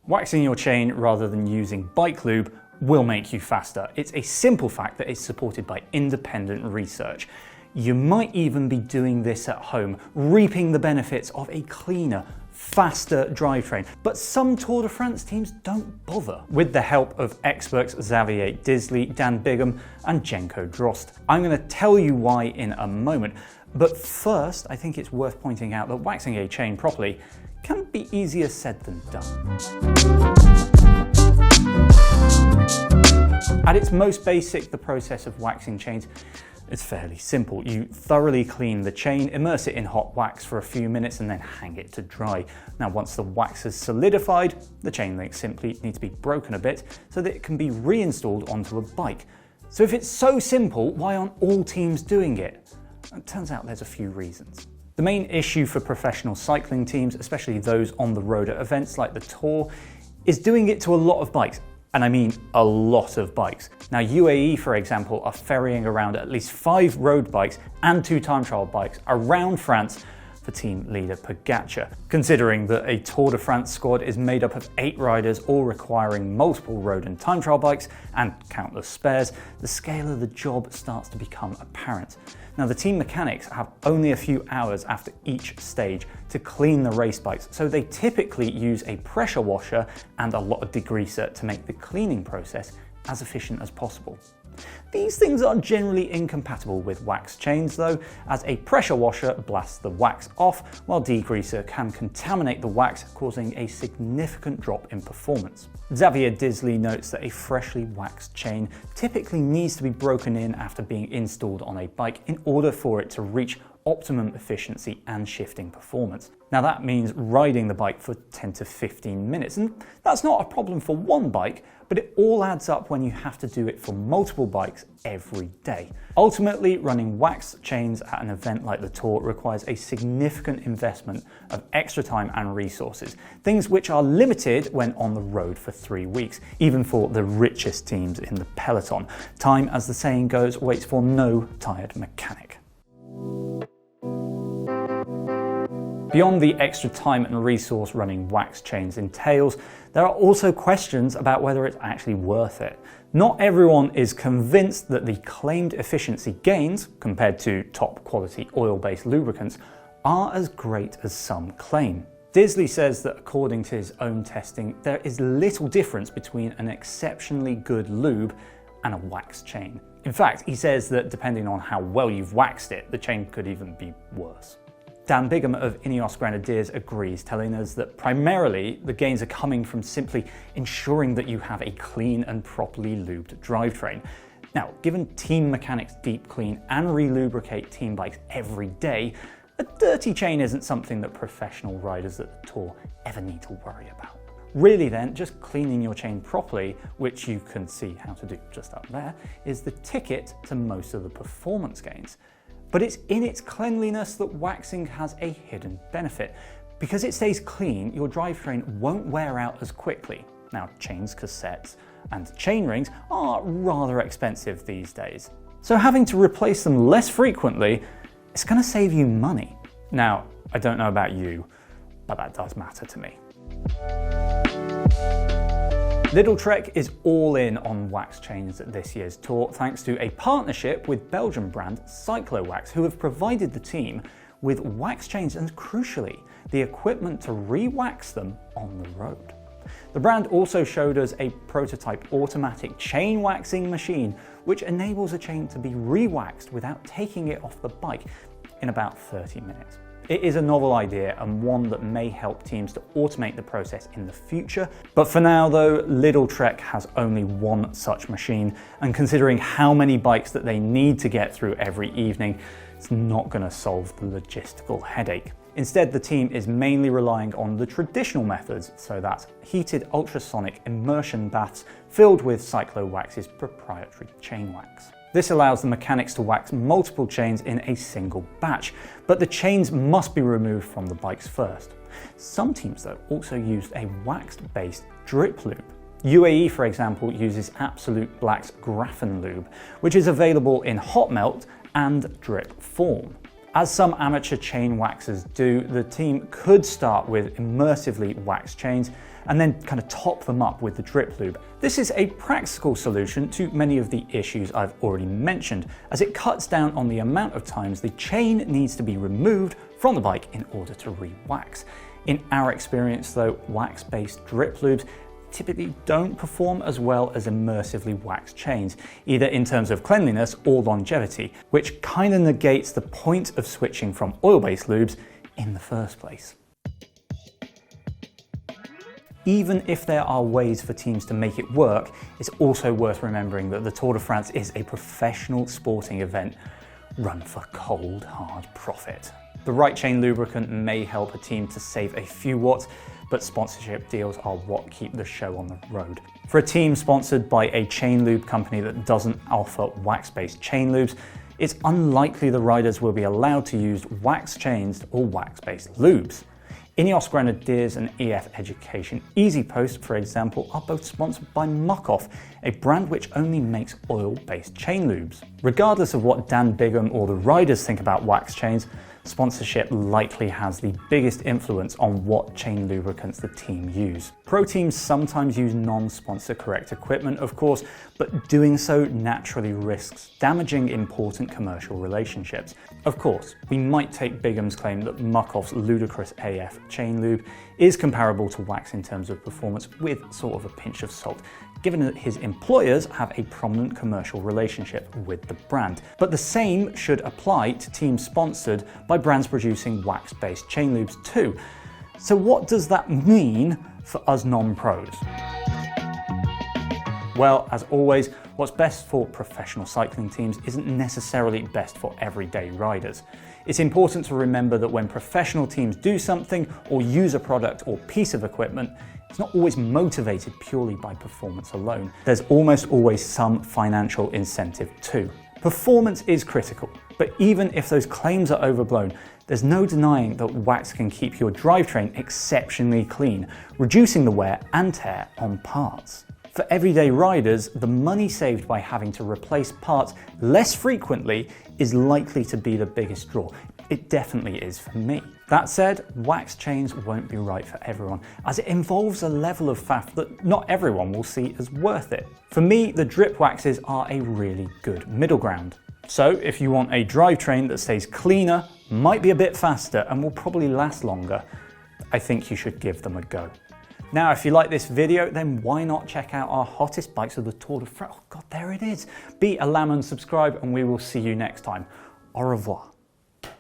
Waxing your chain rather than using bike lube will make you faster. It's a simple fact that is supported by independent research. You might even be doing this at home, reaping the benefits of a cleaner, faster drivetrain. But some Tour de France teams don't bother. With the help of experts Xavier Disley, Dan Bigham and Jenko Drost. I'm going to tell you why in a moment. But first, I think it's worth pointing out that waxing a chain properly can be easier said than done. At its most basic, the process of waxing chains is fairly simple. You thoroughly clean the chain, immerse it in hot wax for a few minutes and then hang it to dry. Now once the wax has solidified, the chain links simply need to be broken a bit so that it can be reinstalled onto a bike. So if it's so simple, why aren't all teams doing it? It turns out there's a few reasons. The main issue for professional cycling teams, especially those on the road at events like the Tour, is doing it to a lot of bikes. And I mean a lot of bikes. Now UAE, for example, are ferrying around at least 5 road bikes and 2 time trial bikes around France for team leader Pogačar. Considering that a Tour de France squad is made up of 8 riders, all requiring multiple road and time trial bikes and countless spares, the scale of the job starts to become apparent. Now the team mechanics have only a few hours after each stage to clean the race bikes, so they typically use a pressure washer and a lot of degreaser to make the cleaning process as efficient as possible. These things are generally incompatible with wax chains though, as a pressure washer blasts the wax off, while degreaser can contaminate the wax, causing a significant drop in performance. Xavier Disley notes that a freshly waxed chain typically needs to be broken in after being installed on a bike in order for it to reach optimum efficiency and shifting performance. Now that means riding the bike for 10 to 15 minutes, and that's not a problem for one bike, but it all adds up when you have to do it for multiple bikes every day. Ultimately, running waxed chains at an event like the Tour requires a significant investment of extra time and resources, things which are limited when on the road for 3 weeks, even for the richest teams in the peloton. Time, as the saying goes, waits for no tired mechanic. Beyond the extra time and resource running wax chains entails, there are also questions about whether it's actually worth it. Not everyone is convinced that the claimed efficiency gains, compared to top quality oil-based lubricants, are as great as some claim. Disley says that according to his own testing, there is little difference between an exceptionally good lube and a wax chain. In fact, he says that depending on how well you've waxed it, the chain could even be worse. Dan Bigham of Ineos Grenadiers agrees, telling us that primarily the gains are coming from simply ensuring that you have a clean and properly lubed drivetrain. Now, given team mechanics deep clean and relubricate team bikes every day, a dirty chain isn't something that professional riders at the Tour ever need to worry about. Really then, just cleaning your chain properly, which you can see how to do just up there, is the ticket to most of the performance gains. But it's in its cleanliness that waxing has a hidden benefit. Because it stays clean, your drivetrain won't wear out as quickly. Now, chains, cassettes, and chain rings are rather expensive these days. So having to replace them less frequently is going to save you money. Now, I don't know about you, but that does matter to me. Lidl-Trek is all in on wax chains at this year's Tour thanks to a partnership with Belgian brand Cyclowax, who have provided the team with wax chains and, crucially, the equipment to re-wax them on the road. The brand also showed us a prototype automatic chain waxing machine which enables a chain to be re-waxed without taking it off the bike in about 30 minutes. It is a novel idea and one that may help teams to automate the process in the future. But for now though, Lidl-Trek has only one such machine, and considering how many bikes that they need to get through every evening, it's not going to solve the logistical headache. Instead, the team is mainly relying on the traditional methods, so that's heated ultrasonic immersion baths filled with Cyclowax's proprietary chain wax. This allows the mechanics to wax multiple chains in a single batch, but the chains must be removed from the bikes first. Some teams though also used a waxed-based drip lube. UAE, for example, uses Absolute Black's Graphene Lube, which is available in hot melt and drip form. As some amateur chain waxers do, the team could start with immersively waxed chains and then kind of top them up with the drip lube. This is a practical solution to many of the issues I've already mentioned, as it cuts down on the amount of times the chain needs to be removed from the bike in order to re-wax. In our experience though, wax-based drip lubes typically don't perform as well as immersively waxed chains, either in terms of cleanliness or longevity, which kind of negates the point of switching from oil-based lubes in the first place. Even if there are ways for teams to make it work, it's also worth remembering that the Tour de France is a professional sporting event run for cold, hard profit. The right chain lubricant may help a team to save a few watts, but sponsorship deals are what keep the show on the road. For a team sponsored by a chain lube company that doesn't offer wax-based chain lubes, it's unlikely the riders will be allowed to use wax chains or wax-based lubes. Ineos Grenadiers and EF Education EasyPost, for example, are both sponsored by Muc-Off, a brand which only makes oil-based chain lubes. Regardless of what Dan Bigham or the riders think about wax chains, sponsorship likely has the biggest influence on what chain lubricants the team use. Pro teams sometimes use non-sponsor correct equipment, of course, but doing so naturally risks damaging important commercial relationships. Of course, we might take Bigham's claim that Muc-Off's ludicrous AF chain lube is comparable to wax in terms of performance with sort of a pinch of salt, given that his employers have a prominent commercial relationship with the brand. But the same should apply to teams sponsored by brands producing wax-based chain lubes too. So what does that mean for us non-pros? Well, as always, what's best for professional cycling teams isn't necessarily best for everyday riders. It's important to remember that when professional teams do something or use a product or piece of equipment, it's not always motivated purely by performance alone. There's almost always some financial incentive too. Performance is critical, but even if those claims are overblown, there's no denying that wax can keep your drivetrain exceptionally clean, reducing the wear and tear on parts. For everyday riders, the money saved by having to replace parts less frequently is likely to be the biggest draw. It definitely is for me. That said, wax chains won't be right for everyone, as it involves a level of faff that not everyone will see as worth it. For me, the drip waxes are a really good middle ground. So if you want a drivetrain that stays cleaner, might be a bit faster, and will probably last longer, I think you should give them a go. Now, if you like this video, then why not check out our hottest bikes of the Tour de France? Oh God, there it is. Be a lamb and subscribe, and we will see you next time. Au revoir.